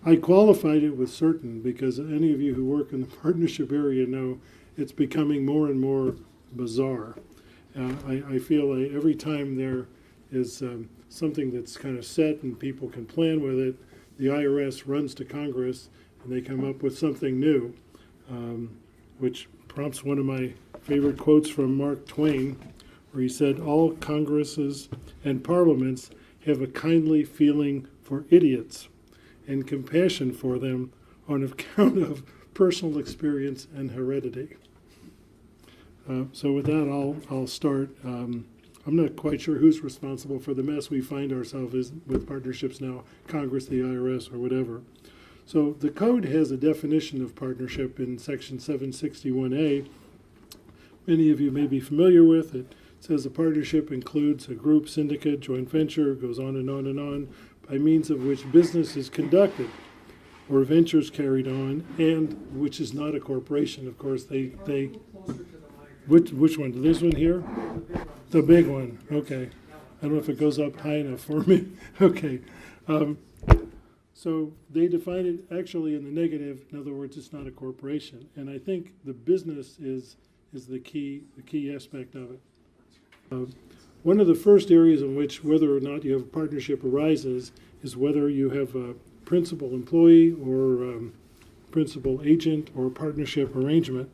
I qualified it with certain because any of you who work in the partnership area know it's becoming more and more bizarre. I feel like every time there is something that's kind of set and people can plan with it, the IRS runs to Congress and they come up with something new, which prompts one of my favorite quotes from Mark Twain, where he said, "All Congresses and parliaments have a kindly feeling for idiots and compassion for them on account of personal experience and heredity." So with that, I'll start. I'm not quite sure who's responsible for the mess we find ourselves in with partnerships now, Congress, the IRS, or whatever. So the code has a definition of partnership in section 761A. Many of you may be familiar with it. It says a partnership includes a group, syndicate, joint venture, goes on and on and on, by means of which business is conducted or ventures carried on, and which is not a corporation. Of course, which one? This one here? The big one. Okay. I don't know if it goes up high enough for me. Okay. So they define it actually in the negative. In other words, it's not a corporation. And I think the business is the key aspect of it. One of the first areas in which whether or not you have a partnership arises is whether you have a principal employee or principal agent or partnership arrangement.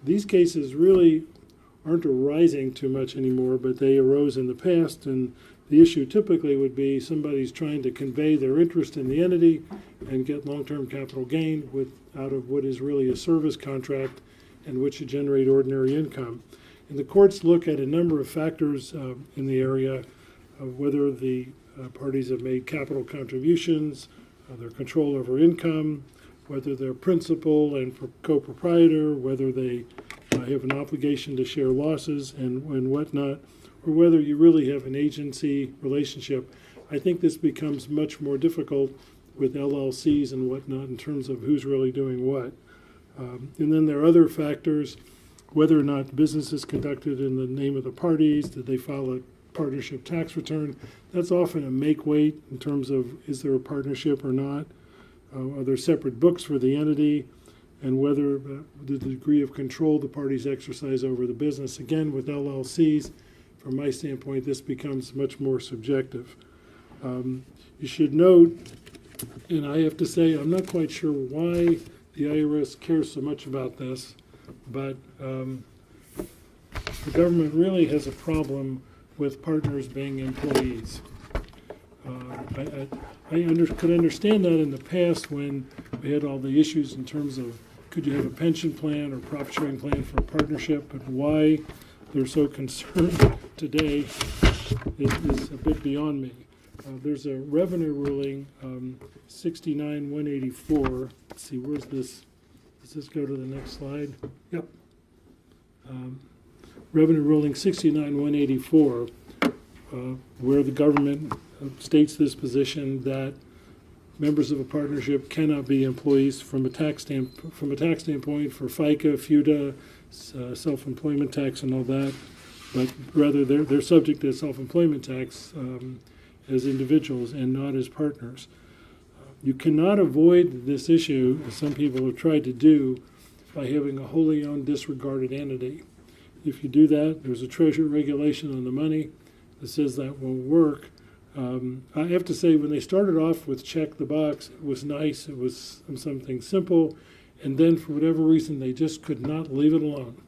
These cases really aren't arising too much anymore, but they arose in the past, and the issue typically would be somebody's trying to convey their interest in the entity and get long-term capital gain out of what is really a service contract and which should generate ordinary income. And the courts look at a number of factors in the area of whether the parties have made capital contributions, their control over income, whether they're principal and co-proprietor, whether they have an obligation to share losses and whatnot, or whether you really have an agency relationship. I think this becomes much more difficult with LLCs and whatnot in terms of who's really doing what. And then there are other factors, whether or not business is conducted in the name of the parties, did they file a partnership tax return. That's often a make-weight in terms of is there a partnership or not. Are there separate books for the entity, and whether the degree of control the parties exercise over the business. Again, with LLCs, from my standpoint, this becomes much more subjective. You should note, and I have to say, I'm not quite sure why the IRS cares so much about this, but the government really has a problem with partners being employees. I could understand that in the past when we had all the issues in terms of could you have a pension plan or profit sharing plan for a partnership, but why they're so concerned today is a bit beyond me. There's a revenue ruling, 69-184. Let's see, where's this? Does this go to the next slide? Yep. Revenue ruling 69-184, where the government states this position that members of a partnership cannot be employees from a tax standpoint for FICA, FUTA, self-employment tax, and all that, but rather they're subject to self-employment tax as individuals and not as partners. You cannot avoid this issue, as some people have tried to do, by having a wholly owned disregarded entity. If you do that, there's a Treasury regulation on the money that says that won't work. I have to say, when they started off with check the box, it was nice. It was something simple. And then for whatever reason, they just could not leave it alone.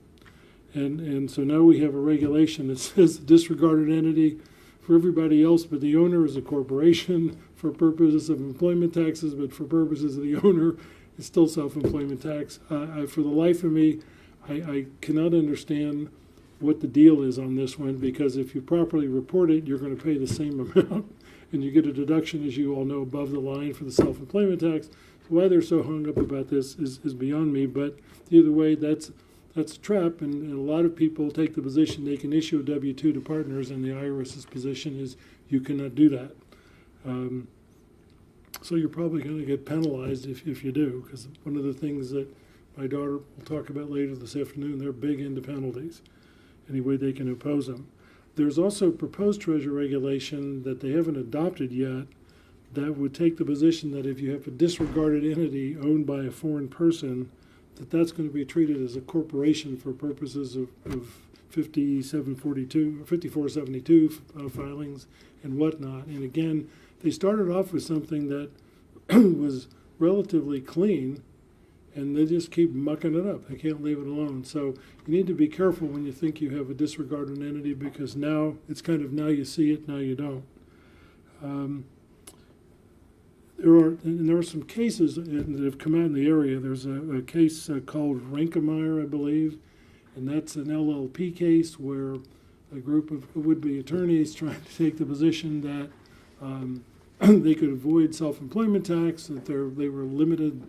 And so now we have a regulation that says disregarded entity for everybody else, but the owner is a corporation for purposes of employment taxes, but for purposes of the owner, it's still self-employment tax. For the life of me, I cannot understand what the deal is on this one, because if you properly report it, you're going to pay the same amount, and you get a deduction, as you all know, above the line for the self-employment tax. So why they're so hung up about this is beyond me, but either way, that's a trap, and a lot of people take the position they can issue a W-2 to partners, and the IRS's position is you cannot do that. So you're probably going to get penalized if you do, because one of the things that my daughter will talk about later this afternoon, they're big into penalties, any way they can impose them. There's also a proposed Treasury regulation that they haven't adopted yet, that would take the position that if you have a disregarded entity owned by a foreign person, that's going to be treated as a corporation for purposes of 5472 filings and whatnot. And again, they started off with something that was relatively clean, and they just keep mucking it up. They can't leave it alone. So you need to be careful when you think you have a disregarded entity, because now it's kind of, now you see it, now you don't. There are some cases that have come out in the area. There's a case called Rinsky, I believe, and that's an LLP case where a group of would-be attorneys trying to take the position that they could avoid self-employment tax, that they were limited,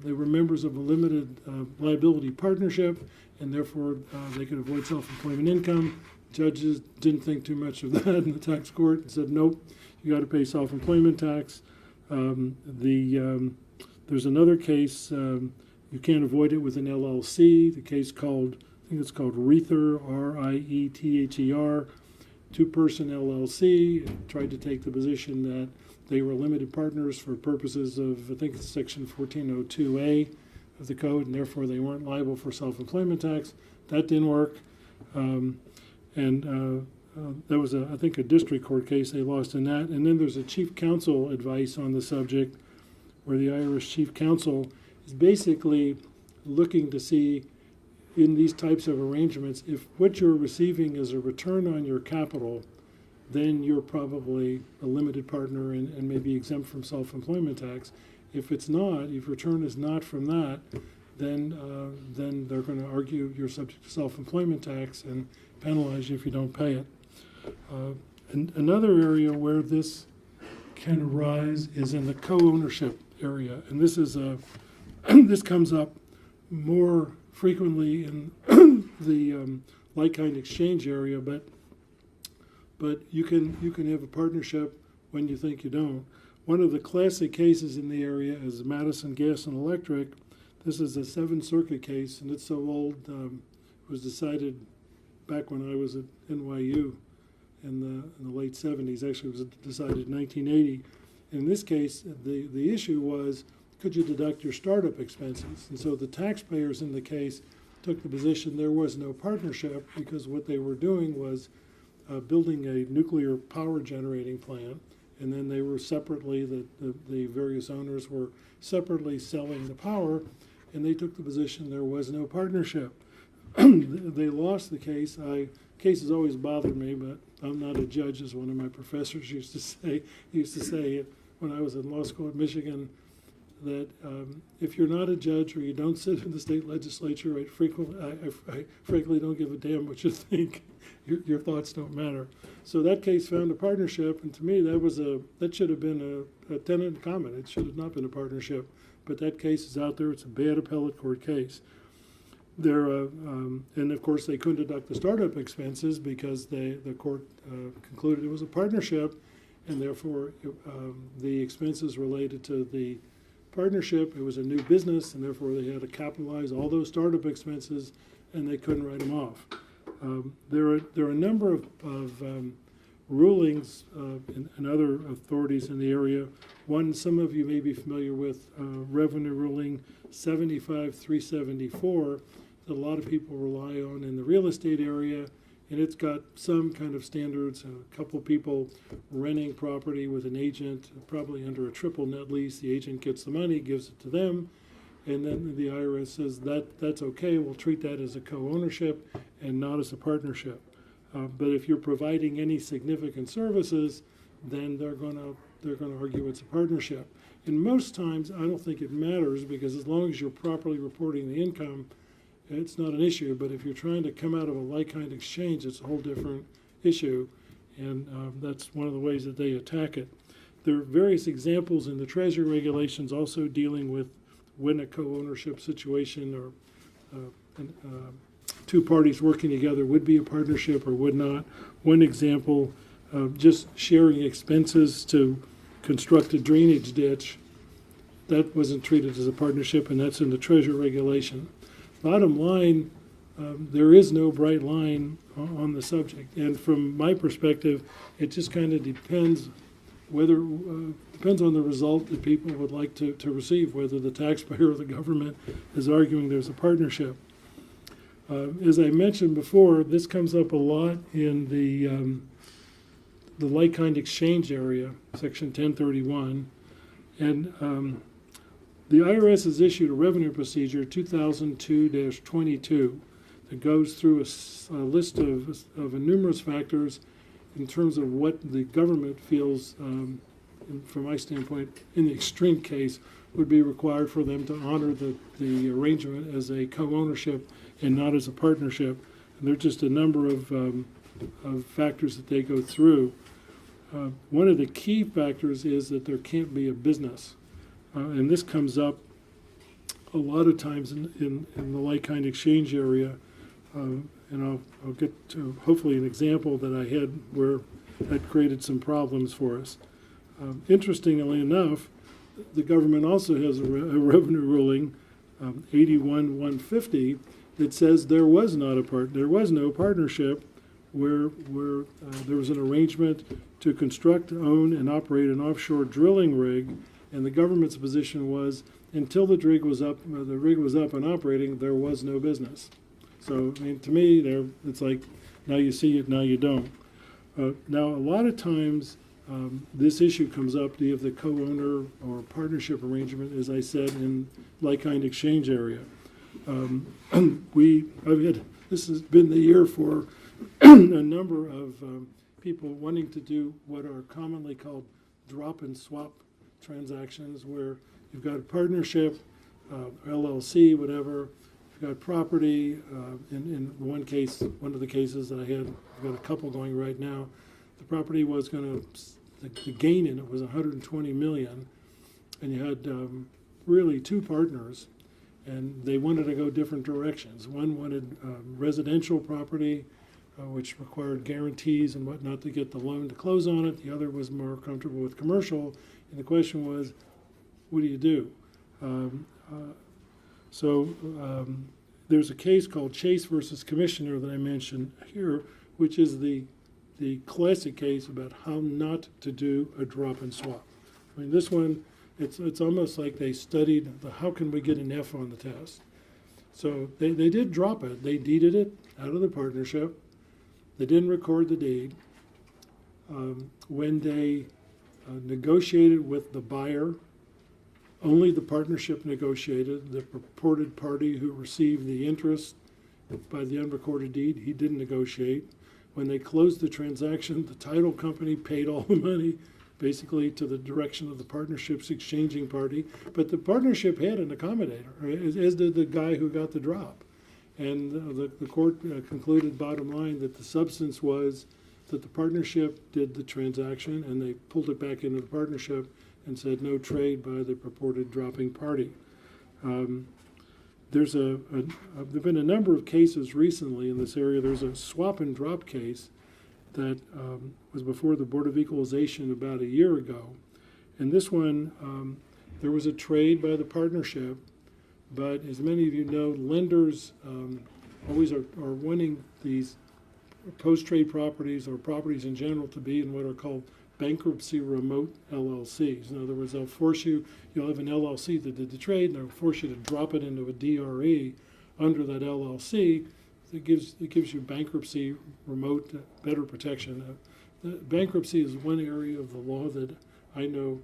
they were members of a limited liability partnership, and therefore they could avoid self-employment income. Judges didn't think too much of that in the tax court and said, nope, you got to pay self-employment tax. There's another case, you can't avoid it with an LLC, the case called, I think it's called Riether, R-I-E-T-H-E-R, two-person LLC, tried to take the position that they were limited partners for purposes of, I think it's section 1402A of the code, and therefore they weren't liable for self-employment tax. That didn't work. That was, I think, a district court case. They lost in that. And then there's a chief counsel advice on the subject where the IRS chief counsel is basically looking to see in these types of arrangements, if what you're receiving is a return on your capital, then you're probably a limited partner and maybe exempt from self-employment tax. If it's not, if return is not from that, then they're going to argue you're subject to self-employment tax and penalize you if you don't pay it. And another area where this can arise is in the co-ownership area, and this is this comes up more frequently in the like-kind exchange area, but you can have a partnership when you think you don't. One of the classic cases in the area is Madison Gas and Electric. This is a Seventh Circuit case, and it's so old. It was decided back when I was at NYU in the late 70s. Actually, it was decided in 1980. In this case, the issue was, could you deduct your startup expenses? And so the taxpayers in the case took the position there was no partnership, because what they were doing was building a nuclear power generating plant, and then they were separately, the various owners were separately selling the power, and they took the position there was no partnership. They lost the case. Cases always bothered me, but I'm not a judge, as one of my professors used to say. He used to say when I was in law school at Michigan, that if you're not a judge or you don't sit in the state legislature, I frankly don't give a damn what you think. Your thoughts don't matter. So that case found a partnership, and to me that should have been a tenant in common. It should have not been a partnership, but that case is out there. It's a bad appellate court case. And of course they couldn't deduct the startup expenses because the court concluded it was a partnership, and therefore the expenses related to the partnership, it was a new business, and therefore they had to capitalize all those startup expenses, and they couldn't write them off. There are a number of rulings and other authorities in the area. One, some of you may be familiar with Revenue Ruling 75-374 that a lot of people rely on in the real estate area, and it's got some kind of standards. A couple people renting property with an agent, probably under a triple net lease. The agent gets the money, gives it to them, and then the IRS says that's okay. We'll treat that as a co-ownership and not as a partnership. But if you're providing any significant services, then they're going to argue it's a partnership. And most times, I don't think it matters, because as long as you're properly reporting the income, it's not an issue. But if you're trying to come out of a like-kind exchange, it's a whole different issue, and that's one of the ways that they attack it. There are various examples in the Treasury Regulations also dealing with when a co-ownership situation or two parties working together would be a partnership or would not. One example, just sharing expenses to construct a drainage ditch, that wasn't treated as a partnership, and that's in the Treasury Regulation. Bottom line, there is no bright line on the subject, and from my perspective, it just kind of depends whether depends on the result that people would like to receive, whether the taxpayer or the government is arguing there's a partnership. As I mentioned before, this comes up a lot in the like-kind exchange area, Section 1031, and the IRS has issued a revenue procedure 2002-22 that goes through a list of numerous factors in terms of what the government feels, from my standpoint, in the extreme case, would be required for them to honor the arrangement as a co-ownership and not as a partnership. And there are just a number of factors that they go through. One of the key factors is that there can't be a business. And this comes up a lot of times in the like-kind exchange area. And I'll get to hopefully an example that I had where that created some problems for us. Interestingly enough, the government also has a revenue ruling, 81-150, that says there was no partnership where there was an arrangement to construct, own, and operate an offshore drilling rig, and the government's position was until the rig was up and operating, there was no business. So, I mean, to me, it's like now you see it, now you don't. Now, a lot of times this issue comes up. Do you have the co-owner or partnership arrangement, as I said, in like-kind exchange area? This has been the year for a number of people wanting to do what are commonly called drop and swap transactions, where you've got a partnership, LLC, whatever. You've got property. In one case, one of the cases that I had, I've got a couple going right now. The property was going to, the gain in it was $120 million, and you had really two partners, and they wanted to go different directions. One wanted residential property, which required guarantees and whatnot to get the loan to close on it. The other was more comfortable with commercial, and the question was, what do you do? There's a case called Chase versus Commissioner that I mentioned here, which is the classic case about how not to do a drop and swap. I mean, this one, it's almost like they studied how can we get an F on the test. So they did drop it. They deeded it out of the partnership. They didn't record the deed. When they negotiated with the buyer, only the partnership negotiated. The purported party who received the interest by the unrecorded deed, he didn't negotiate. When they closed the transaction, the title company paid all the money basically to the direction of the partnership's exchanging party. But the partnership had an accommodator, as did the guy who got the drop. And the court concluded, bottom line, that the substance was that the partnership did the transaction and they pulled it back into the partnership and said no trade by the purported dropping party. There's there've been a number of cases recently in this area. There's a swap and drop case that was before the Board of Equalization about a year ago. And this one, there was a trade by the partnership, but as many of you know, lenders always are wanting these post-trade properties or properties in general to be in what are called bankruptcy remote LLCs. In other words, they'll force you'll have an LLC that did the trade, and they'll force you to drop it into a DRE under that LLC. It gives you bankruptcy remote better protection. Bankruptcy is one area of the law that I know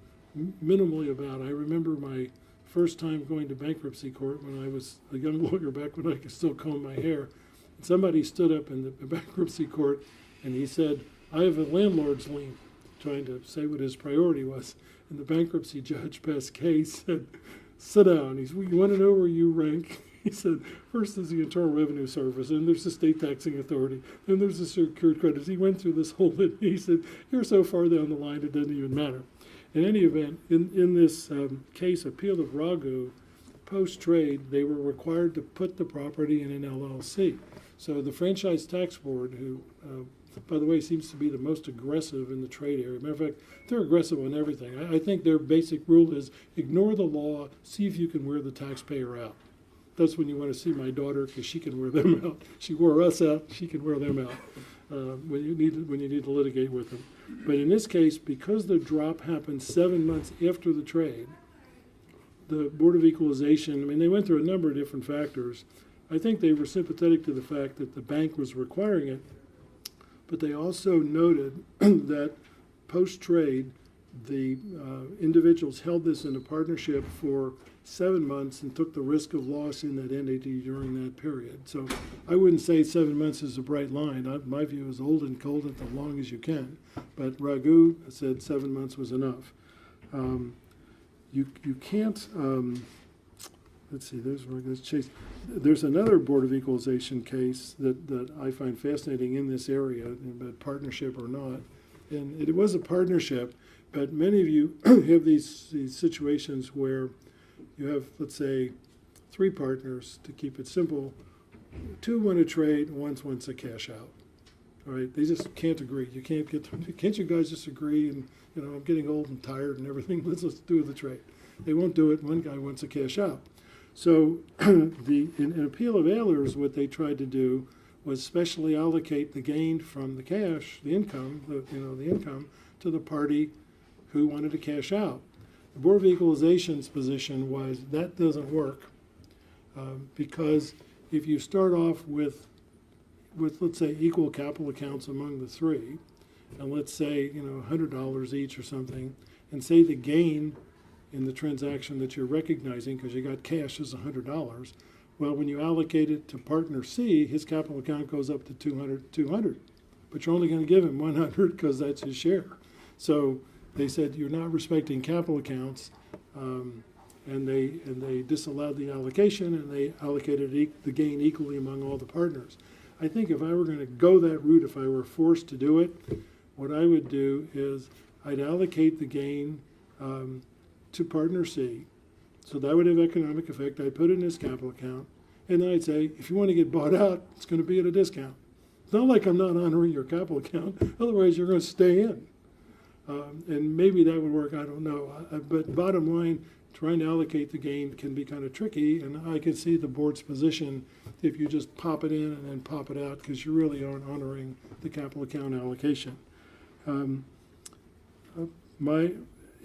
minimally about. I remember my first time going to bankruptcy court when I was a young lawyer back when I could still comb my hair. And somebody stood up in the bankruptcy court and he said, "I have a landlord's lien," trying to say what his priority was. And the bankruptcy judge passed case said, "Sit down." He said, "You want to know where you rank?" He said, "First there's the Internal Revenue Service, and there's the State Taxing Authority, then there's the Secured Creditors." He went through this whole thing. He said, "You're so far down the line, it doesn't even matter." In any event, in this case, Appeal of Ragu, post-trade, they were required to put the property in an LLC. So the Franchise Tax Board, who, by the way, seems to be the most aggressive in the trade area. Matter of fact, they're aggressive on everything. I think their basic rule is ignore the law, see if you can wear the taxpayer out. That's when you want to see my daughter, because she can wear them out. She wore us out, she can wear them out. when you need to litigate with them. But in this case, because the drop happened 7 months after the trade, the Board of Equalization, I mean, they went through a number of different factors. I think they were sympathetic to the fact that the bank was requiring it, but they also noted that post-trade, the individuals held this in a partnership for 7 months and took the risk of loss in that entity during that period. So I wouldn't say 7 months is a bright line. My view is old and cold it as long as you can. But Raghu said 7 months was enough. You can't, let's see, there's Chase. There's another Board of Equalization case that I find fascinating in this area, about partnership or not. And it was a partnership, but many of you have these situations where you have, let's say, 3 partners, to keep it simple. 2 want to trade, 1 wants to cash out. All right, they just can't agree. Can't you guys just agree? And I'm getting old and tired and everything. Let's do the trade. They won't do it. One guy wants to cash out. So in Appeal of Ehlers, what they tried to do was specially allocate the gain from the cash, the income, the income, to the party who wanted to cash out. The Board of Equalization's position was that doesn't work because if you start off with let's say equal capital accounts among the 3, and let's say $100 each or something, and say the gain in the transaction that you're recognizing because you got cash is $100. Well, when you allocate it to partner C, his capital account goes up to 200, but you're only going to give him 100 because that's his share. So they said you're not respecting capital accounts, and they disallowed the allocation, and they allocated the gain equally among all the partners. I think if I were going to go that route, if I were forced to do it, what I would do is I'd allocate the gain to partner C. So that would have economic effect. I'd put it in his capital account, and then I'd say, if you want to get bought out, it's going to be at a discount. It's not like I'm not honoring your capital account. Otherwise, you're going to stay in. And maybe that would work, I don't know. But bottom line, trying to allocate the gain can be kind of tricky, and I can see the board's position if you just pop it in and then pop it out, because you really aren't honoring the capital account allocation.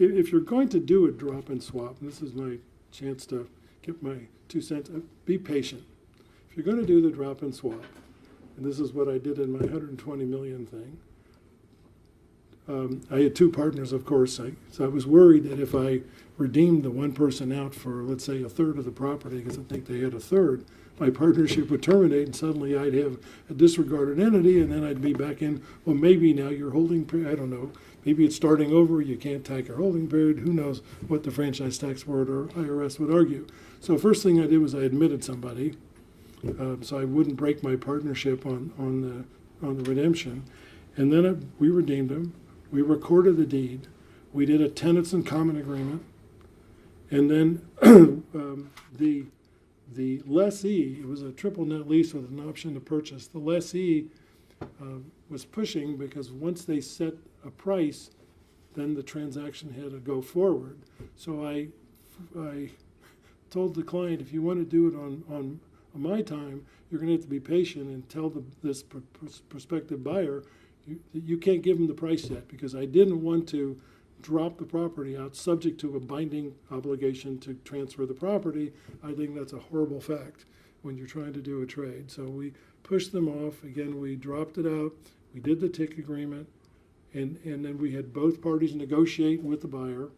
If you're going to do a drop and swap, and this is my chance to get my 2 cents, be patient. If you're going to do the drop and swap, and this is what I did in my 120 million thing, I had 2 partners, of course, so I was worried that if I redeemed the one person out for, let's say, 1/3 of the property, because I think they had 1/3, my partnership would terminate, and suddenly I'd have a disregarded entity, and then I'd be back in, well, maybe now your holding period, I don't know, maybe it's starting over, you can't tack your holding period, who knows what the Franchise Tax Board or IRS would argue. So first thing I did was I admitted somebody, so I wouldn't break my partnership on the redemption, and then we redeemed them. We recorded the deed. We did a tenants in common agreement. And then the lessee, it was a triple net lease with an option to purchase. The lessee was pushing because once they set a price, then the transaction had to go forward. So I told the client, if you want to do it on my time, you're going to have to be patient and tell this prospective buyer, you can't give them the price yet, because I didn't want to drop the property out subject to a binding obligation to transfer the property. I think that's a horrible fact when you're trying to do a trade. So we pushed them off. Again, we dropped it out. We did the TIC agreement, and then we had both parties negotiate with the buyer.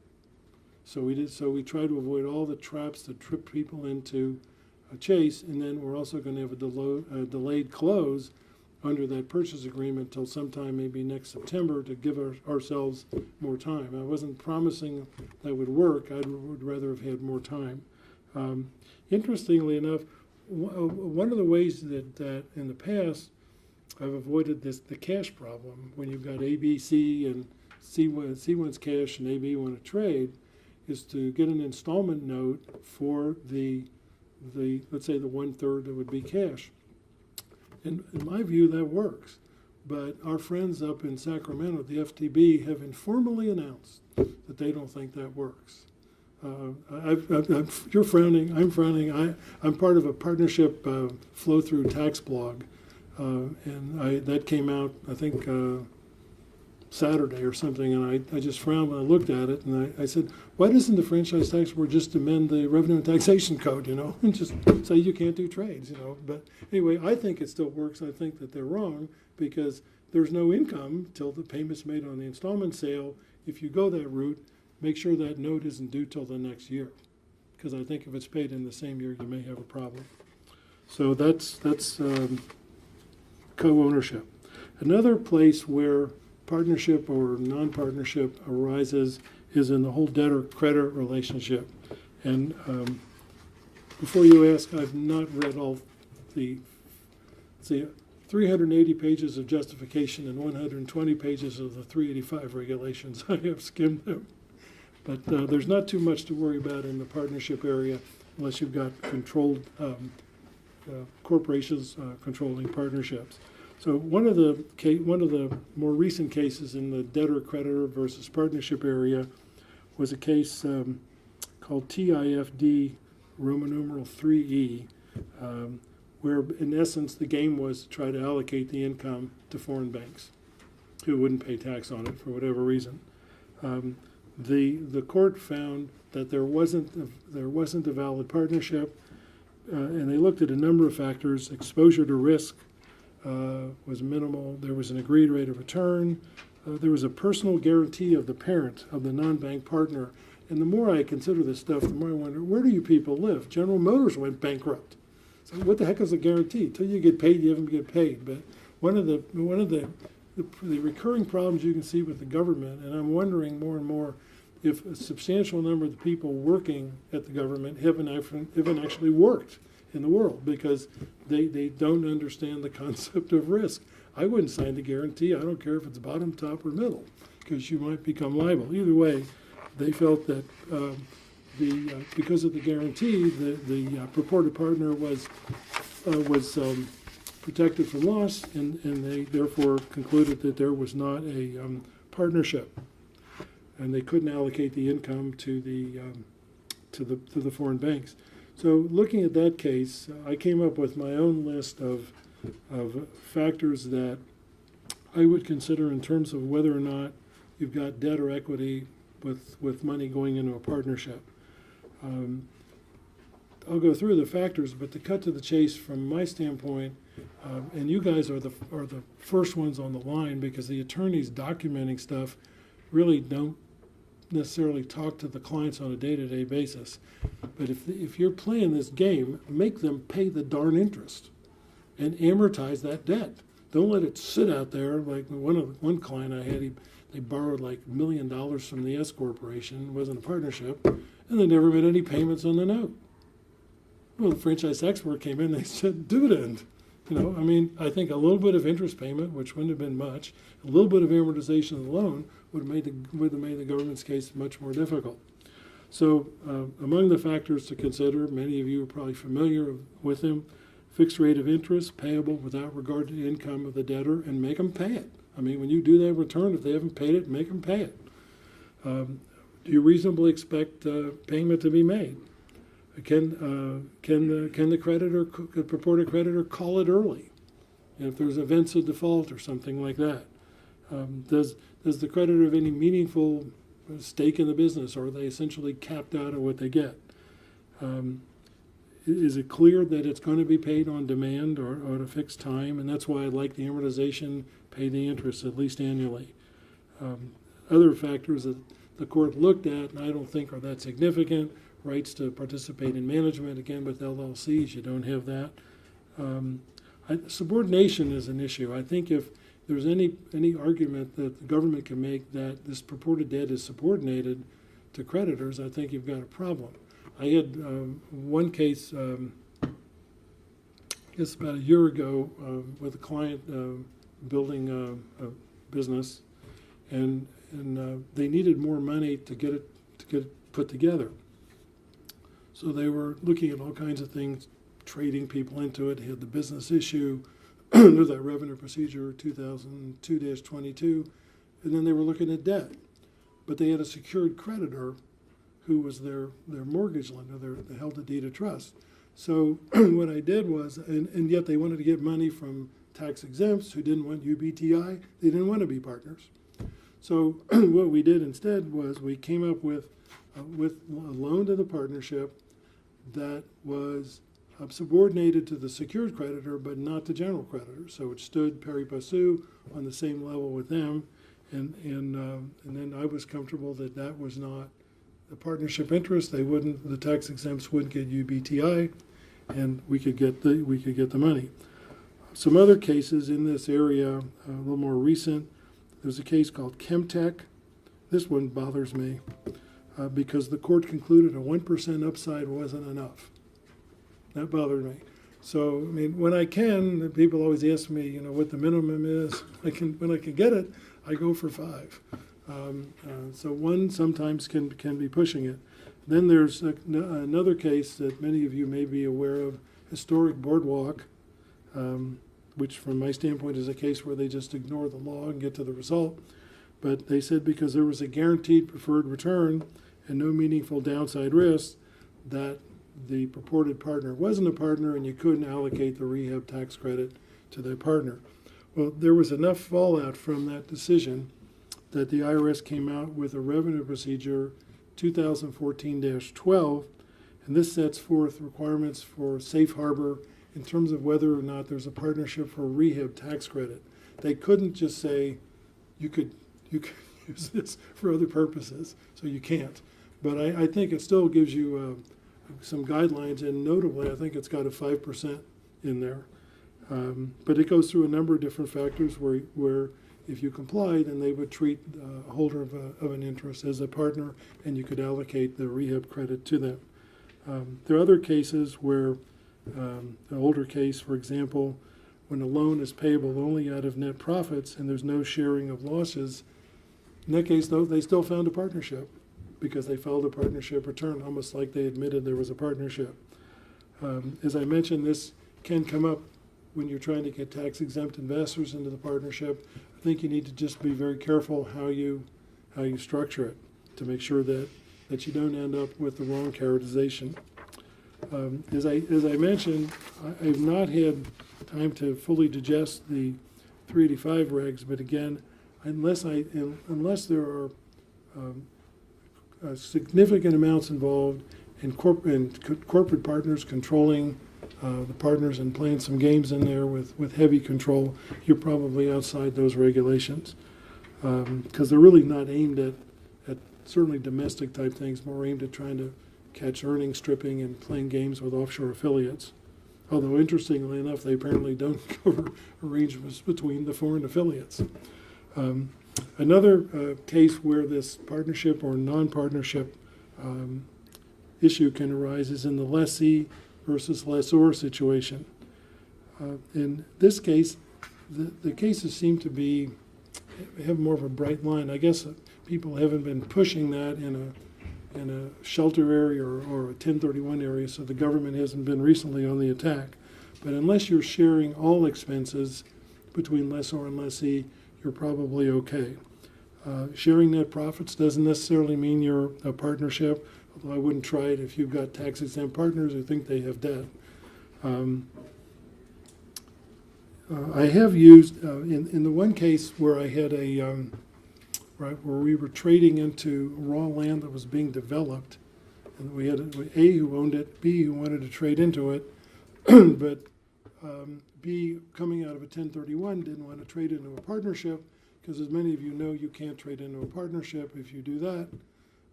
So we tried to avoid all the traps that trip people into a chase, and then we're also going to have a delayed close under that purchase agreement till sometime maybe next September to give ourselves more time. I wasn't promising that would work. I would rather have had more time. Interestingly enough, one of the ways that in the past I've avoided the cash problem, when you've got A, B, C, and C wants cash and AB want to trade, is to get an installment note for the let's say the 1/3 that would be cash. And in my view, that works. But our friends up in Sacramento, the FTB, have informally announced that they don't think that works. You're frowning, I'm frowning. I'm part of a partnership flow-through tax blog And that came out, I think, Saturday or something, and I just frowned when I looked at it, and I said, why doesn't the Franchise Tax Board just amend the Revenue and Taxation Code, and just say you can't do trades, But anyway, I think it still works. I think that they're wrong because there's no income till the payment's made on the installment sale. If you go that route, make sure that note isn't due till the next year, because I think if it's paid in the same year, you may have a problem. So that's co-ownership. Another place where partnership or non-partnership arises is in the whole debtor-creditor relationship. And before you ask, I've not read all the 380 pages of justification and 120 pages of the 385 regulations. I have skimmed them. But there's not too much to worry about in the partnership area unless you've got controlled corporations controlling partnerships. So one of the more recent cases in the debtor-creditor versus partnership area was a case called TIFD Roman numeral 3E, where in essence the game was to try to allocate the income to foreign banks who wouldn't pay tax on it for whatever reason. The court found that there wasn't a valid partnership, and they looked at a number of factors. Exposure to risk was minimal. There was an agreed rate of return. There was a personal guarantee of the parent, of the non-bank partner. And the more I consider this stuff, the more I wonder, where do you people live? General Motors went bankrupt. So what the heck is a guarantee? Until you get paid, you haven't get paid. But one of the recurring problems you can see with the government, and I'm wondering more and more if a substantial number of the people working at the government haven't actually worked in the world because they don't understand the concept of risk. I wouldn't sign the guarantee. I don't care if it's bottom, top, or middle, because you might become liable. Either way, they felt that because of the guarantee, the purported partner was protected from loss, and they therefore concluded that there was not a partnership, and they couldn't allocate the income to the foreign banks. So looking at that case, I came up with my own list of factors that I would consider in terms of whether or not you've got debt or equity with money going into a partnership. I'll go through the factors, but to cut to the chase from my standpoint, and you guys are the first ones on the line because the attorneys documenting stuff really don't necessarily talk to the clients on a day-to-day basis. But if you're playing this game, make them pay the darn interest and amortize that debt. Don't let it sit out there like one client I had. They borrowed like $1 million from the S Corporation. It wasn't a partnership, and they never made any payments on the note. Well, the franchise expert came in. They said dividend. I think a little bit of interest payment, which wouldn't have been much, a little bit of amortization of the loan would have made the government's case much more difficult. So among the factors to consider, many of you are probably familiar with them, fixed rate of interest payable without regard to the income of the debtor, and make them pay it. When you do that return, if they haven't paid it, make them pay it. Do you reasonably expect payment to be made? Can the creditor, the purported creditor, call it early if there's events of default or something like that? Does the creditor have any meaningful stake in the business, or are they essentially capped out of what they get? Is it clear that it's going to be paid on demand or at a fixed time? And that's why I like the amortization, pay the interest at least annually. Other factors that the court looked at, and I don't think are that significant, rights to participate in management. Again, with LLCs, you don't have that. Subordination is an issue. I think if there's any argument that the government can make that this purported debt is subordinated to creditors, I think you've got a problem. I had one case, I guess about a year ago, with a client building a business, and they needed more money to get it put together. So they were looking at all kinds of things, trading people into it. They had the business issue, there's that revenue procedure 2002-22, and then they were looking at debt. But they had a secured creditor who was their mortgage lender, they held a deed of trust. So what I did was, and yet they wanted to get money from tax exempts who didn't want UBTI. They didn't want to be partners. So what we did instead was we came up with a loan to the partnership that was subordinated to the secured creditor, but not the general creditor. So it stood pari passu on the same level with them, and then I was comfortable that that was not the partnership interest. The tax exempts wouldn't get UBTI, and we could get the money. Some other cases in this area, a little more recent. There's a case called Chemtech. This one bothers me because the court concluded a 1% upside wasn't enough. That bothered me. So, I mean, when I can, people always ask me, what the minimum is. When I can get it, I go for 5. So 1 sometimes can be pushing it. Then there's another case that many of you may be aware of, Historic Boardwalk, which from my standpoint is a case where they just ignore the law and get to the result. But they said because there was a guaranteed preferred return and no meaningful downside risk, that the purported partner wasn't a partner and you couldn't allocate the rehab tax credit to their partner. Well, there was enough fallout from that decision that the IRS came out with a revenue procedure 2014-12, and this sets forth requirements for safe harbor in terms of whether or not there's a partnership for a rehab tax credit. They couldn't just say you could use this for other purposes, so you can't. But I think it still gives you some guidelines, and notably, I think it's got a 5% in there. But it goes through a number of different factors where if you comply, then they would treat a holder of an interest as a partner, and you could allocate the rehab credit to them. There are other cases where, an older case, for example, when a loan is payable only out of net profits and there's no sharing of losses, in that case, though, they still found a partnership because they filed a partnership return, almost like they admitted there was a partnership. As I mentioned, this can come up when you're trying to get tax-exempt investors into the partnership. I think you need to just be very careful how you structure it to make sure that you don't end up with the wrong characterization. As I mentioned, I've not had time to fully digest the 385 regs, but again, unless there are significant amounts involved in corporate partners controlling the partners and playing some games in there with heavy control, you're probably outside those regulations because they're really not aimed at certainly domestic type things, more aimed at trying to catch earnings stripping and playing games with offshore affiliates. Although interestingly enough, they apparently don't cover arrangements between the foreign affiliates. Another case where this partnership or non-partnership issue can arise is in the lessee versus lessor situation. In this case, the cases seem to have more of a bright line. I guess people haven't been pushing that in a shelter area or a 1031 area, so the government hasn't been recently on the attack. But unless you're sharing all expenses between lessor and lessee, you're probably okay. Sharing net profits doesn't necessarily mean you're a partnership, although I wouldn't try it if you've got tax-exempt partners who think they have debt. I have used, in the one case where I had where we were trading into raw land that was being developed, and we had A who owned it, B who wanted to trade into it, but B, coming out of a 1031, didn't want to trade into a partnership, because as many of you know, you can't trade into a partnership. If you do that,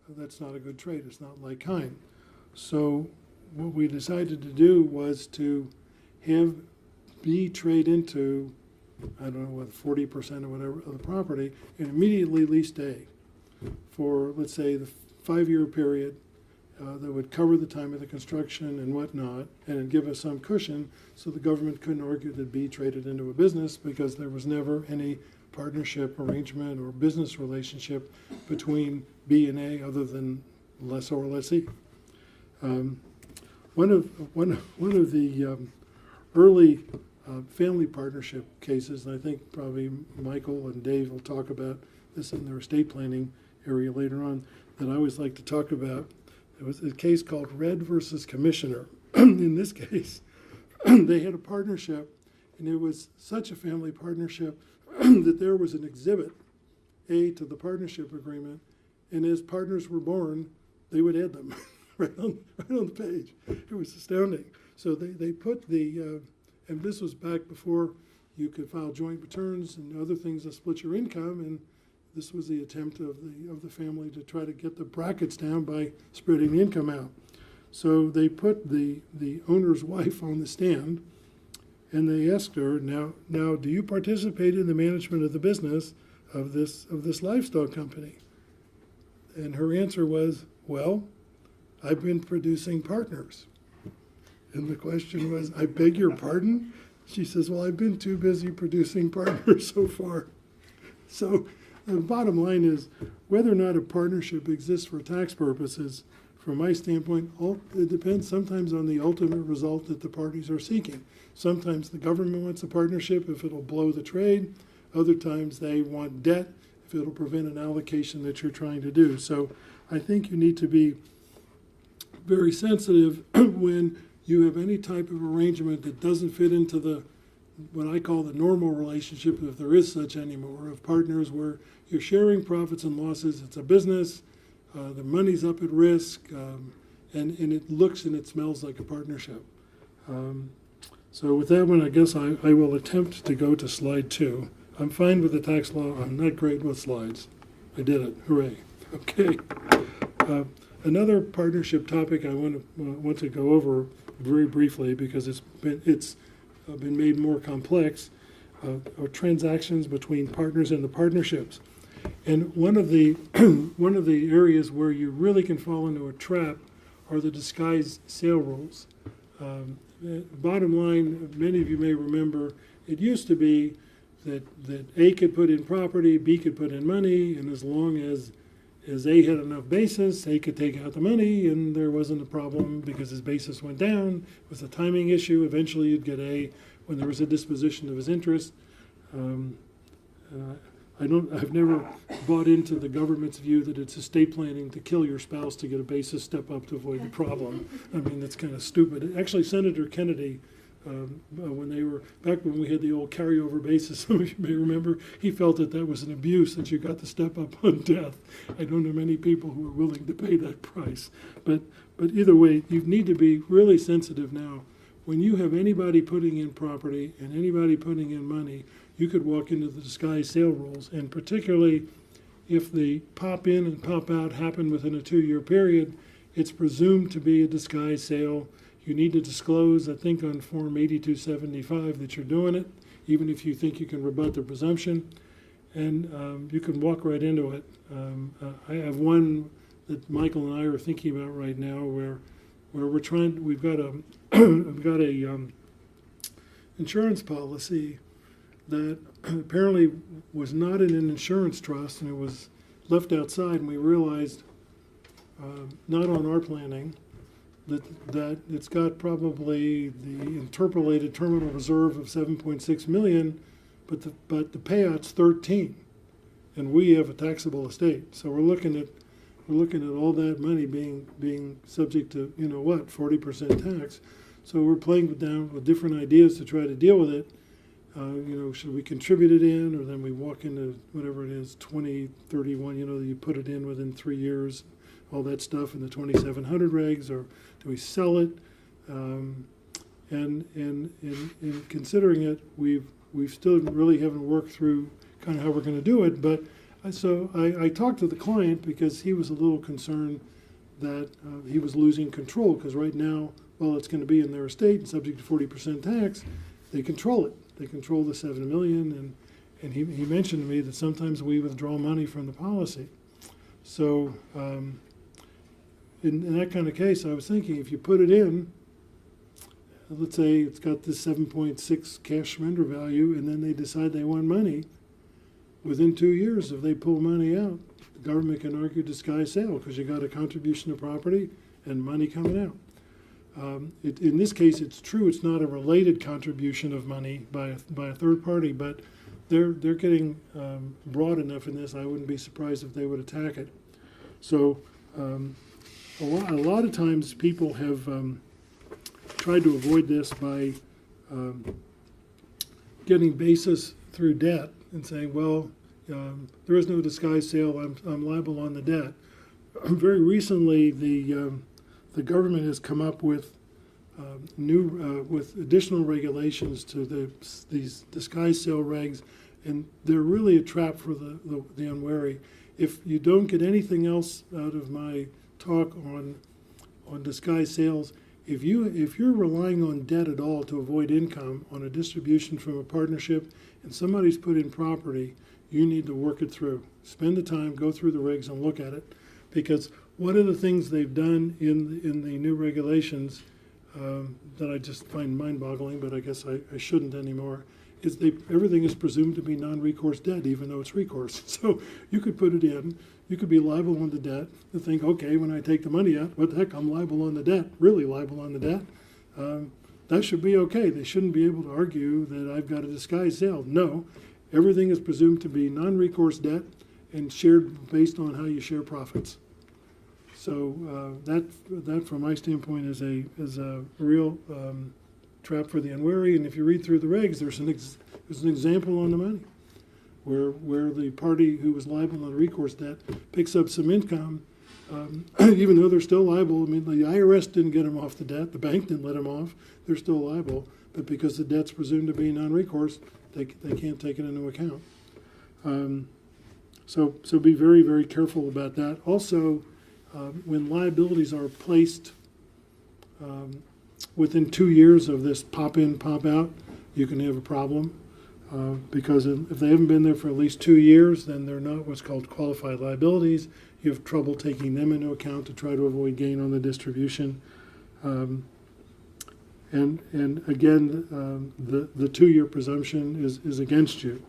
that's not a good trade. It's not like kind. So what we decided to do was to have B trade into, I don't know, what, 40% or whatever of the property, and immediately lease A for, let's say, the 5-year period that would cover the time of the construction and whatnot, and it'd give us some cushion so the government couldn't argue that B traded into a business because there was never any partnership arrangement or business relationship between B and A other than lessor or lessee. One of the early family partnership cases, and I think probably Michael and Dave will talk about this in their estate planning area later on, that I always like to talk about. There was a case called Red versus Commissioner. In this case, they had a partnership, And it was such a family partnership that there was an exhibit A to the partnership agreement, and as partners were born, they would add them right on the page. It was astounding. So they put the, and this was back before you could file joint returns and other things to split your income, and this was the attempt of the family to try to get the brackets down by spreading the income out. So they put the owner's wife on the stand, and they asked her, now do you participate in the management of the business of this livestock company? And her answer was, well, I've been producing partners. And the question was, I beg your pardon? She says, well, I've been too busy producing partners so far. So the bottom line is, whether or not a partnership exists for tax purposes, from my standpoint, it depends sometimes on the ultimate result that the parties are seeking. Sometimes the government wants a partnership if it'll blow the trade. Other times they want debt if it'll prevent an allocation that you're trying to do. So I think you need to be very sensitive when you have any type of arrangement that doesn't fit into what I call the normal relationship, if there is such anymore, of partners where you're sharing profits and losses. It's a business, the money's up at risk, and it looks and it smells like a partnership. So with that one, I guess I will attempt to go to slide 2. I'm fine with the tax law. I'm not great with slides. I did it. Hooray. Okay. Another partnership topic I want to go over very briefly, because it's been made more complex, are transactions between partners and the partnerships. And one of the areas where you really can fall into a trap are the disguised sale rules. Bottom line, many of you may remember, it used to be that A could put in property, B could put in money, and as long as A had enough basis, A could take out the money, and there wasn't a problem because his basis went down. It was a timing issue. Eventually you'd get A when there was a disposition of his interest. I've never bought into the government's view that it's estate planning to kill your spouse to get a basis step up to avoid the problem. I mean, that's kind of stupid. Actually, Senator Kennedy, back when we had the old carryover basis, some of you may remember, he felt that was an abuse, that you got to step up on death. I don't know many people who are willing to pay that price. But either way, you need to be really sensitive now. When you have anybody putting in property and anybody putting in money, you could walk into the disguised sale rules, and particularly if the pop in and pop out happen within a 2-year period, it's presumed to be a disguised sale. You need to disclose, I think, on Form 8275 that you're doing it, even if you think you can rebut the presumption, and you can walk right into it. I have one that Michael and I are thinking about right now, where we've got a insurance policy that apparently was not in an insurance trust, and it was left outside, and we realized, not on our planning, that it's got probably the interpolated terminal reserve of 7.6 million, but the payout's 13, and we have a taxable estate. So we're looking at all that money being subject to 40% tax. So we're playing with different ideas to try to deal with it. Should we contribute it in, or then we walk into whatever it is, 2031, you put it in within 3 years, all that stuff in the 2700 regs, or do we sell it? And in considering it, we've still really haven't worked through kind of how we're going to do it. But so I talked to the client because he was a little concerned that he was losing control, because right now, while it's going to be in their estate and subject to 40% tax, they control it. They control the $7 million, and he mentioned to me that sometimes we withdraw money from the policy. So in that kind of case, I was thinking, if you put it in, let's say it's got this 7.6 cash surrender value, and then they decide they want money, within 2 years, if they pull money out, the government can argue disguised sale, because you got a contribution of property and money coming out. In this case, it's true, it's not a related contribution of money by a third party, but they're getting broad enough in this, I wouldn't be surprised if they would attack it. So a lot of times people have tried to avoid this by getting basis through debt and saying, well, there is no disguised sale, I'm liable on the debt. Very recently, the government has come up with with additional regulations to these disguised sale regs, and they're really a trap for the unwary. If you don't get anything else out of my talk on disguised sales, if you're relying on debt at all to avoid income on a distribution from a partnership and somebody's put in property, you need to work it through. Spend the time, go through the regs and look at it, because one of the things they've done in the new regulations that I just find mind-boggling, but I guess I shouldn't anymore, is everything is presumed to be non-recourse debt, even though it's recourse. So you could put it in, you could be liable on the debt, and think, okay, when I take the money out, what the heck, I'm liable on the debt, really liable on the debt. That should be okay. They shouldn't be able to argue that I've got a disguised sale. No, everything is presumed to be non-recourse debt and shared based on how you share profits. So that, from my standpoint, is a real trap for the unwary. And if you read through the regs, there's an example on the money where the party who was liable on recourse debt picks up some income, even though they're still liable. I mean, the IRS didn't get them off the debt, the bank didn't let them off. They're still liable, but because the debt's presumed to be non-recourse, they can't take it into account. So be very, very careful about that. Also, when liabilities are placed within 2 years of this pop in, pop out, you can have a problem because if they haven't been there for at least 2 years, then they're not what's called qualified liabilities. You have trouble taking them into account to try to avoid gain on the distribution. And again, the 2-year presumption is against you.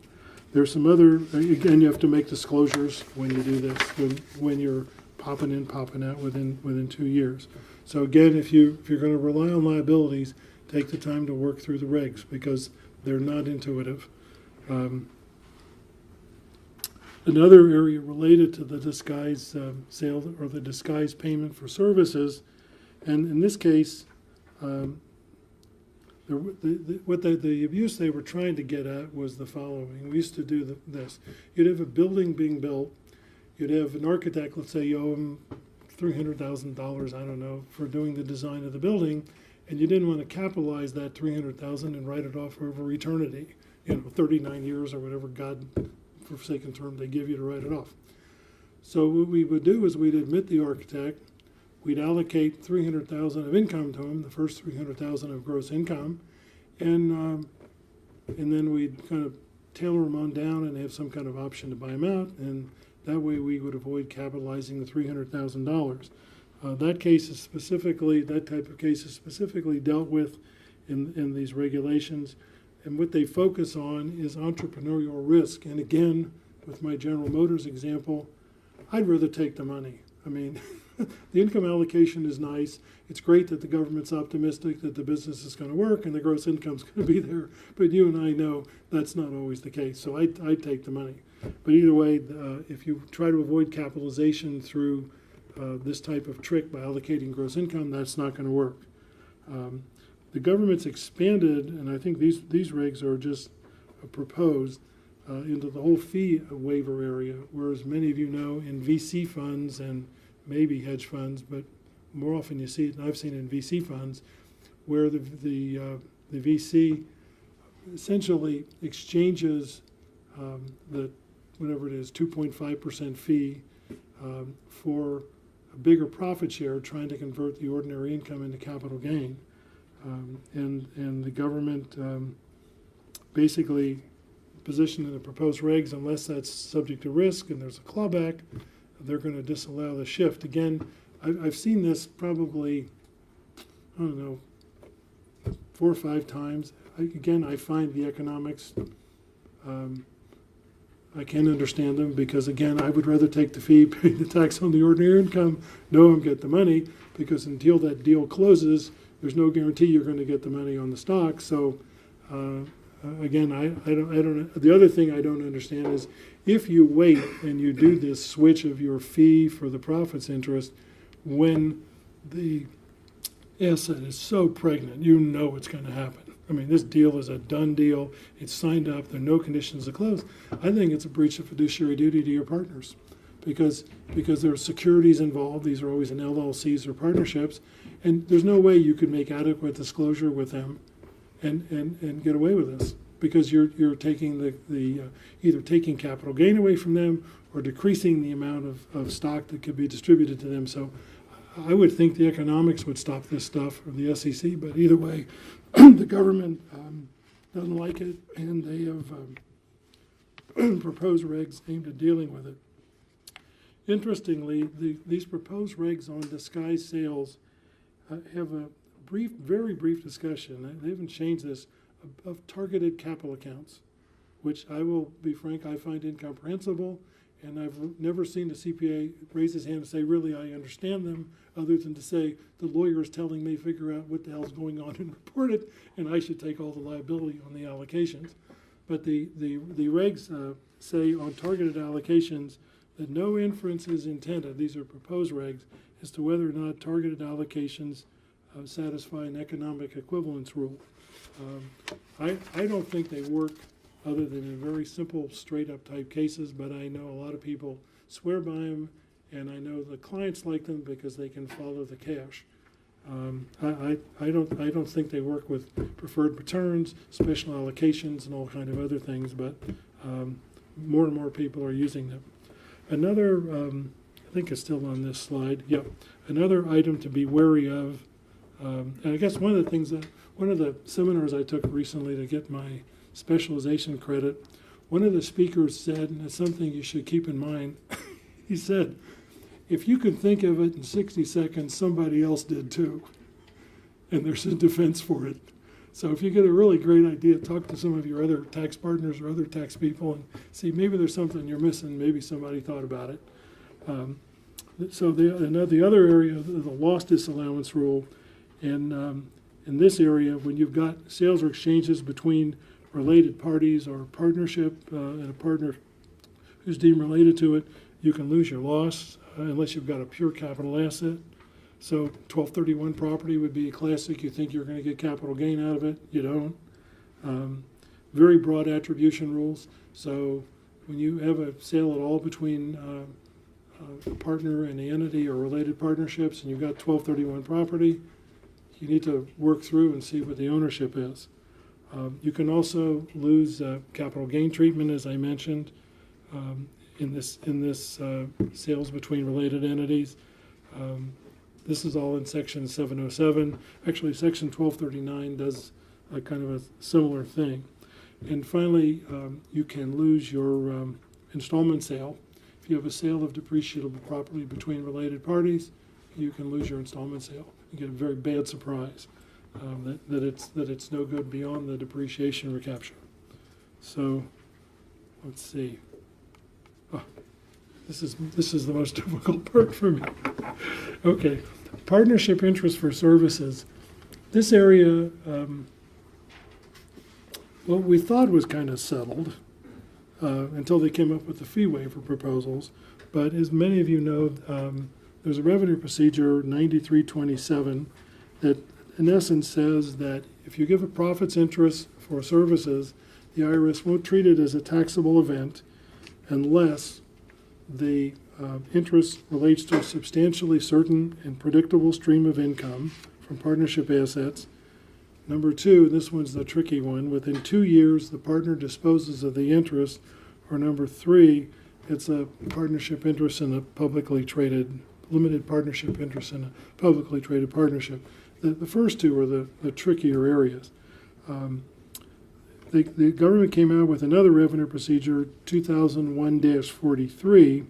There's some other, again, you have to make disclosures when you do this, when you're popping in, popping out within 2 years. So again, if you're going to rely on liabilities, take the time to work through the regs because they're not intuitive. Another area related to the disguised sale or the disguised payment for services, and in this case, the abuse they were trying to get at was the following. We used to do this. You'd have a building being built. You'd have an architect, let's say you owe him $300,000, I don't know, for doing the design of the building, and you didn't want to capitalize that $300,000 and write it off over eternity, 39 years or whatever God forsaken term they give you to write it off. So what we would do is we'd admit the architect, we'd allocate $300,000 of income to him, the first $300,000 of gross income, and then we'd kind of tailor him on down and have some kind of option to buy him out, and that way we would avoid capitalizing the $300,000. That type of case is specifically dealt with in these regulations, and what they focus on is entrepreneurial risk. And again, with my General Motors example, I'd rather take the money. I mean, the income allocation is nice. It's great that the government's optimistic that the business is going to work and the gross income's going to be there. But you and I know that's not always the case. So I'd take the money. But either way, if you try to avoid capitalization through this type of trick by allocating gross income, that's not going to work. The government's expanded, and I think these regs are just proposed, into the whole fee waiver area, whereas many of you know in VC funds and maybe hedge funds, but more often you see it, and I've seen it in VC funds, where the VC essentially exchanges the whatever it is, 2.5% fee for a bigger profit share, trying to convert the ordinary income into capital gain. And the government basically positioned in the proposed regs, unless that's subject to risk and there's a clawback, they're going to disallow the shift. Again, I've seen this probably, I don't know, 4 or 5 times. I find the economics, I can't understand them because, again, I would rather take the fee, pay the tax on the ordinary income, know I'm get the money, because until that deal closes, there's no guarantee you're going to get the money on the stock. So, again, I don't. The other thing I don't understand is if you wait and you do this switch of your fee for the profits interest when the asset is so pregnant, you know it's going to happen. I mean, this deal is a done deal. It's signed up. There are no conditions to close. I think it's a breach of fiduciary duty to your partners because there are securities involved. These are always in LLCs or partnerships, and there's no way you could make adequate disclosure with them and get away with this because you're taking the either taking capital gain away from them or decreasing the amount of stock that could be distributed to them. So I would think the economics would stop this stuff, or the SEC, but either way, the government doesn't like it, and they have proposed regs aimed at dealing with it. Interestingly, these proposed regs on disguised sales have a very brief discussion. They haven't changed this, of targeted capital accounts, which I will be frank, I find incomprehensible. And I've never seen a CPA raise his hand and say, really, I understand them, other than to say, the lawyer is telling me figure out what the hell's going on and report it, and I should take all the liability on the allocations. But the regs say on targeted allocations that no inference is intended, these are proposed regs, as to whether or not targeted allocations satisfy an economic equivalence rule. I don't think they work other than in very simple, straight-up type cases, but I know a lot of people swear by them, and I know the clients like them because they can follow the cash. I don't think they work with preferred returns, special allocations, and all kind of other things, but more and more people are using them. Another, I think it's still on this slide, yep, another item to be wary of, and I guess one of the seminars I took recently to get my specialization credit, one of the speakers said, and it's something you should keep in mind, he said, if you can think of it in 60 seconds, somebody else did too. And there's a defense for it. So if you get a really great idea, talk to some of your other tax partners or other tax people and see maybe there's something you're missing, maybe somebody thought about it. So the other area, the loss disallowance rule, and in this area, when you've got sales or exchanges between related parties or partnership and a partner who's deemed related to it, you can lose your loss unless you've got a pure capital asset. So 1231 property would be a classic. You think you're going to get capital gain out of it. You don't. Very broad attribution rules. So when you have a sale at all between a partner and the entity or related partnerships and you've got 1231 property, you need to work through and see what the ownership is. You can also lose capital gain treatment, as I mentioned, in this sales between related entities. This is all in Section 707. Actually, Section 1239 does a kind of a similar thing. And finally, you can lose your installment sale. If you have a sale of depreciable property between related parties, you can lose your installment sale. You get a very bad surprise. That it's no good beyond the depreciation recapture. So let's see. Oh, this is the most difficult part for me. Okay, partnership interest for services. This area, what we thought was kind of settled until they came up with the fee waiver proposals. But as many of you know, there's a revenue procedure 9327 that in essence says that if you give a profits interest for services, the IRS won't treat it as a taxable event unless the interest relates to a substantially certain and predictable stream of income from partnership assets. Number two, this one's the tricky one, within 2 years the partner disposes of the interest, or number three, it's a partnership interest in a publicly traded, limited partnership interest in a publicly traded partnership. The first two are the trickier areas. The government came out with another revenue procedure, 2001-43,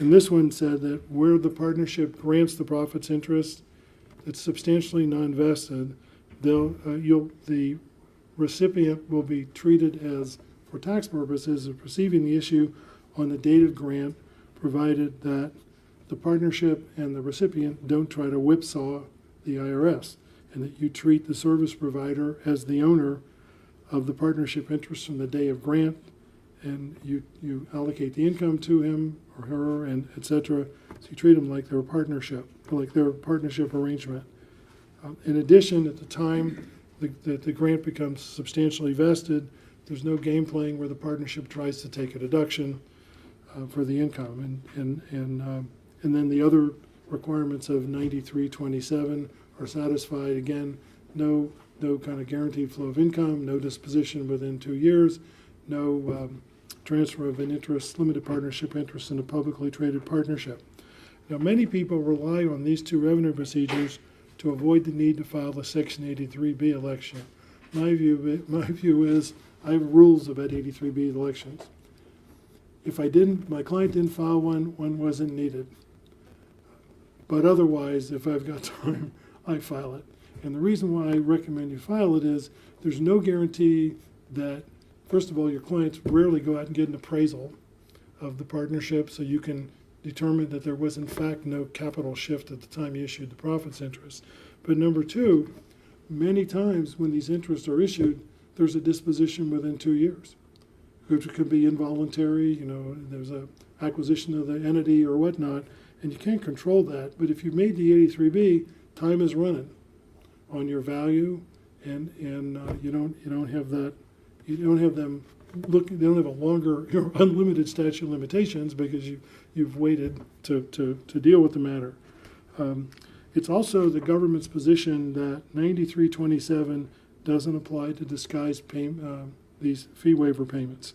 and this one said that where the partnership grants the profits interest that's substantially non-vested, the recipient will be treated as, for tax purposes, of receiving the issue on the date of grant, provided that the partnership and the recipient don't try to whipsaw the IRS, and that you treat the service provider as the owner of the partnership interest from the day of grant, and you allocate the income to him or her, and et cetera. So you treat them like they're a partnership, like they're a partnership arrangement. In addition, at the time the grant becomes substantially vested. There's no game playing where the partnership tries to take a deduction for the income, and then the other requirements of 9327 are satisfied. Again, no kind of guaranteed flow of income, no disposition within 2 years, no transfer of an interest, limited partnership interest in a publicly traded partnership. Now, many people rely on these two revenue procedures to avoid the need to file a Section 83B election. My view is I have rules about 83B elections. If my client didn't file one wasn't needed. But otherwise, if I've got time, I file it. And the reason why I recommend you file it is there's no guarantee that, first of all, your clients rarely go out and get an appraisal of the partnership, so you can determine that there was in fact no capital shift at the time you issued the profits interest. But number two, many times when these interests are issued, there's a disposition within 2 years, which could be involuntary, there's a acquisition of the entity or whatnot, and you can't control that. But if you made the 83B, time is running on your value, and you don't have that. You don't have them look. They don't have a longer unlimited statute of limitations because you've waited to deal with the matter. It's also the government's position that 9327 doesn't apply to disguised these fee waiver payments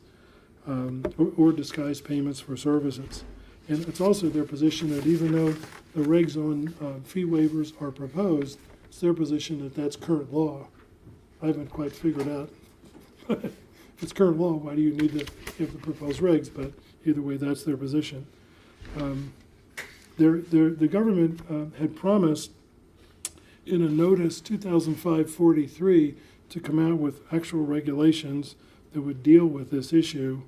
or disguised payments for services. And it's also their position that even though the regs on fee waivers are proposed, it's their position that that's current law. I haven't quite figured out. If it's current law, why do you need to have the proposed regs? But either way, that's their position. The government had promised in a notice 2005-43 to come out with actual regulations that would deal with this issue.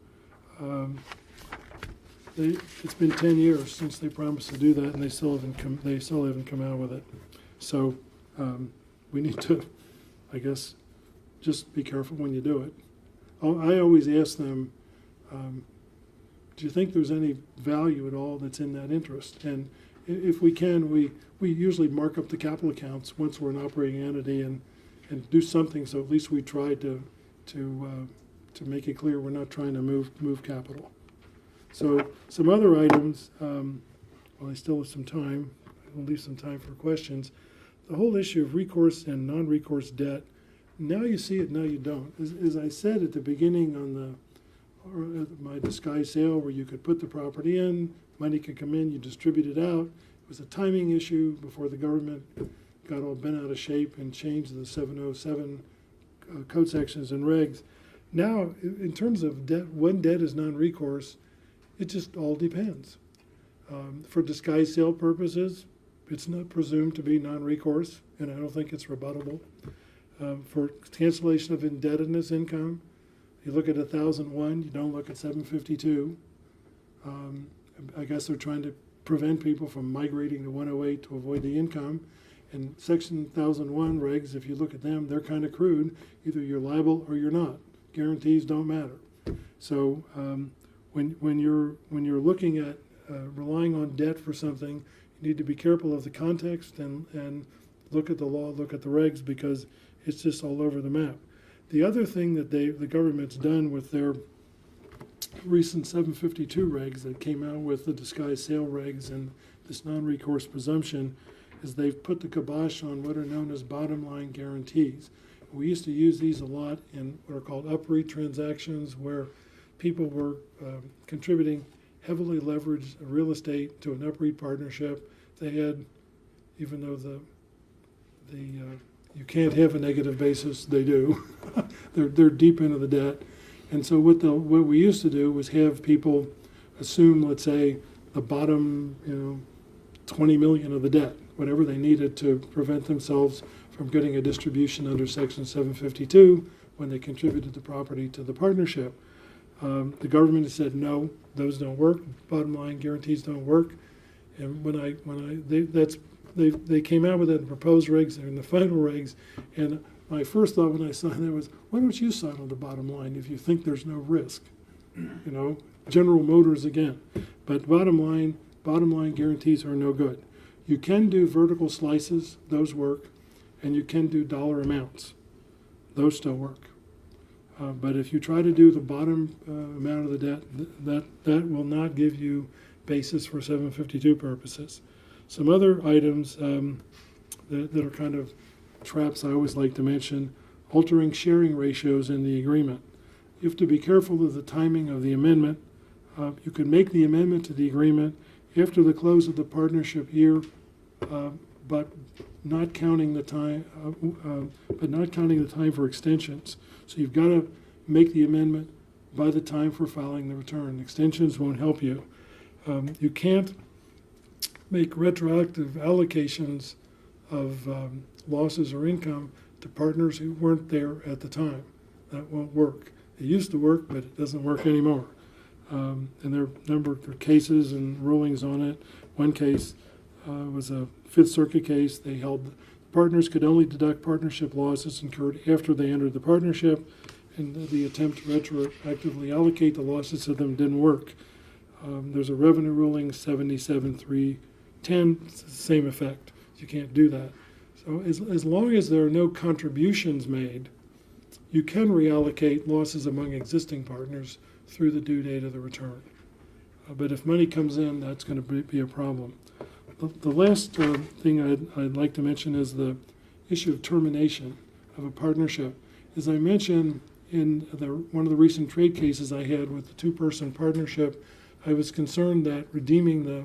It's been 10 years since they promised to do that, and they still haven't come out with it. So we need to, I guess, just be careful when you do it. I always ask them, do you think there's any value at all that's in that interest? And if we can, we usually mark up the capital accounts once we're an operating entity and do something, so at least we try to make it clear we're not trying to move capital. So some other items, I still have some time. I'll leave some time for questions. The whole issue of recourse and non-recourse debt, now you see it, now you don't. As I said at the beginning on my disguised sale, where you could put the property in, money could come in, you distribute it out. It was a timing issue before the government got all bent out of shape and changed the 707 code sections and regs. Now, in terms of debt, when debt is non-recourse, it just all depends. For disguised sale purposes, it's not presumed to be non-recourse, and I don't think it's rebuttable. For cancellation of indebtedness income, you look at 1001, you don't look at 752. I guess they're trying to prevent people from migrating to 108 to avoid the income. And Section 1001 regs, if you look at them, they're kind of crude. Either you're liable or you're not. Guarantees don't matter. So when you're looking at relying on debt for something, you need to be careful of the context and look at the law, look at the regs, because it's just all over the map. The other thing that the government's done with their recent 752 regs that came out with the disguised sale regs and this non-recourse presumption is they've put the kibosh on what are known as bottom line guarantees. We used to use these a lot in what are called UPREIT transactions, where people were contributing heavily leveraged real estate to an UPREIT partnership. They had, even though you can't have a negative basis, they do. they're deep into the debt. And so what we used to do was have people assume, let's say, the bottom 20 million of the debt, whatever they needed to prevent themselves from getting a distribution under Section 752 when they contributed the property to the partnership. The government has said no, those don't work. Bottom line guarantees don't work. And they came out with that in proposed regs and in the final regs, and my first thought when I saw that was, why don't you sign on the bottom line if you think there's no risk? General Motors again. But bottom line guarantees are no good. You can do vertical slices, those work, and you can do dollar amounts. those still work. But if you try to do the bottom amount of the debt, that will not give you basis for 752 purposes. Some other items that are kind of traps I always like to mention: altering sharing ratios in the agreement. You have to be careful of the timing of the amendment. You can make the amendment to the agreement after the close of the partnership year, but not counting the time. For extensions. So you've got to make the amendment by the time for filing the return. Extensions won't help you. You can't make retroactive allocations of losses or income to partners who weren't there at the time. That won't work. It used to work, but it doesn't work anymore. And there are a number of cases and rulings on it. One case was a Fifth Circuit case. They held partners could only deduct partnership losses incurred after they entered the partnership, and the attempt to retroactively allocate the losses to them didn't work. There's a revenue ruling 77.310, it's the same effect. You can't do that. So as long as there are no contributions made, you can reallocate losses among existing partners through the due date of the return. But if money comes in, that's going to be a problem. The last thing I'd like to mention is the issue of termination of a partnership. As I mentioned in one of the recent trade cases I had with the two-person partnership, I was concerned that redeeming the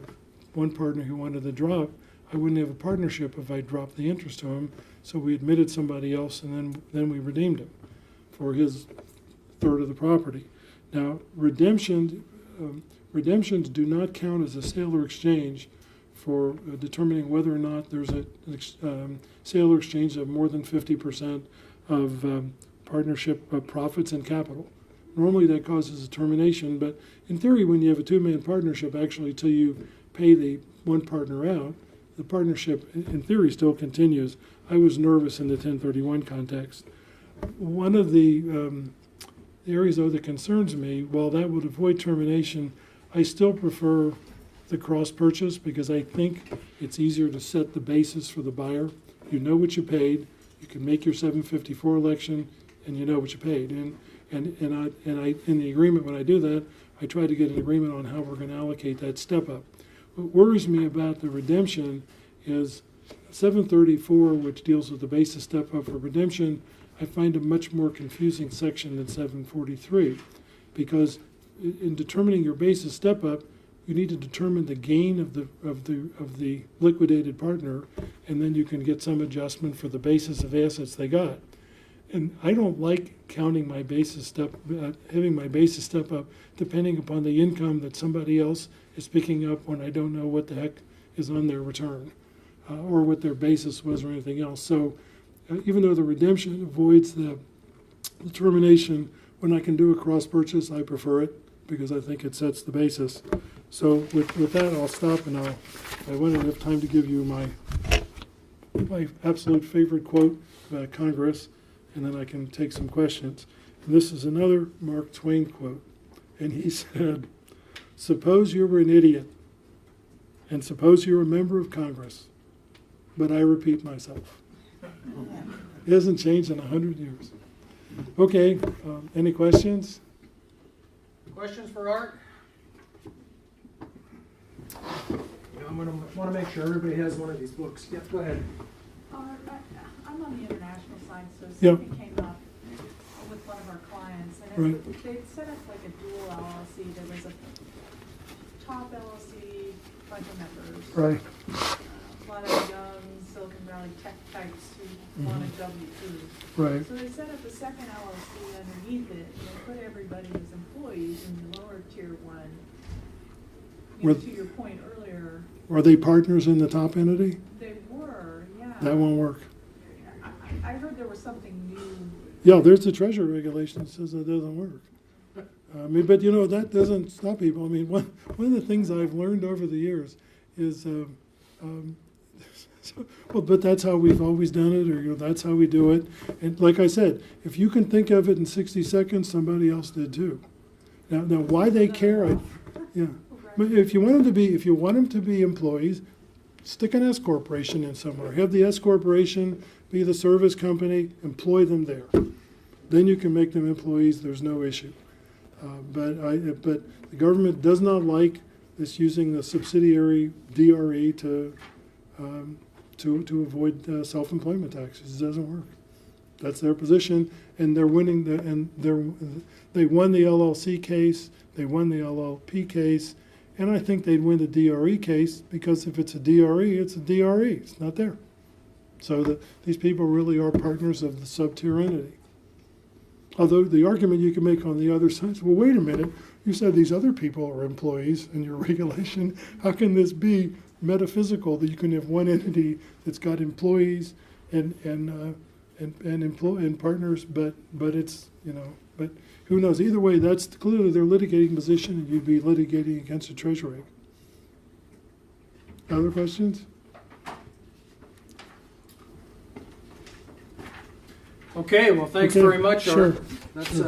one partner who wanted the drop, I wouldn't have a partnership if I dropped the interest to him. So we admitted somebody else, and then we redeemed him for his third of the property. Now, redemptions do not count as a sale or exchange for determining whether or not there's a sale or exchange of more than 50% of partnership profits and capital. Normally that causes a termination, but in theory, when you have a two-man partnership, actually till you pay the one partner out, the partnership in theory still continues. I was nervous in the 1031 context. One of the areas though that concerns me, while that would avoid termination, I still prefer the cross purchase because I think it's easier to set the basis for the buyer. You know what you paid, you can make your 754 election, and you know what you paid. And I in the agreement, when I do that, I try to get an agreement on how we're going to allocate that step up. What worries me about the redemption is 734, which deals with the basis step up for redemption. I find a much more confusing section than 743, because in determining your basis step up, you need to determine the gain of the liquidated partner, and then you can get some adjustment for the basis of assets they got. And I don't like counting my basis step, having my basis step up depending upon the income that somebody else is picking up when I don't know what the heck is on their return or what their basis was or anything else. So even though the redemption avoids the termination, when I can do a cross purchase, I prefer it because I think it sets the basis. So with that, I'll stop, and I wanted to have time to give you my absolute favorite quote about Congress, and then I can take some questions. And this is another Mark Twain quote, and he said, "Suppose you were an idiot, and suppose you were a member of Congress, but I repeat myself." It hasn't changed in 100 years. Okay, any questions? Questions for Art? I'm going to want to make sure everybody has one of these books. Yeah, go ahead. I'm on the international side, so Yep. something came up with one of our clients, and Right. they'd set up like a dual LLC. There was a top LLC, bunch of members. Right. A lot of young Silicon Valley tech types who wanted W-2. Right. So they set up a second LLC underneath it, and they put everybody as employees in the lower tier one. To your point earlier, Are they partners in the top entity? they were, yeah. That won't work. I heard there was something new. Yeah, there's the Treasury Regulations that says it doesn't work. But that doesn't stop people. I mean, one of the things I've learned over the years is, but that's how we've always done it, or that's how we do it. And like I said, if you can think of it in 60 seconds, somebody else did too. Now why they care, yeah. But if you want them to be employees, Stick an S corporation in somewhere. Have the S corporation be the service company, employ them there. Then you can make them employees, there's no issue. But the government does not like this using the subsidiary DRE to avoid self-employment taxes. It doesn't work. That's their position, and they're winning they won the LLC case, they won the LLP case, and I think they'd win the DRE case because if it's a DRE, it's a DRE. It's not there. So these people really are partners of the sub-tier entity. Although the argument you can make on the other side is, well, wait a minute, you said these other people are employees in your regulation. How can this be metaphysical that you can have one entity that's got employees and partners, but it's, but who knows? Either way, that's clearly their litigating position, and you'd be litigating against the Treasury. Other questions? Okay, well, thanks Okay, very much, sure, Art. That's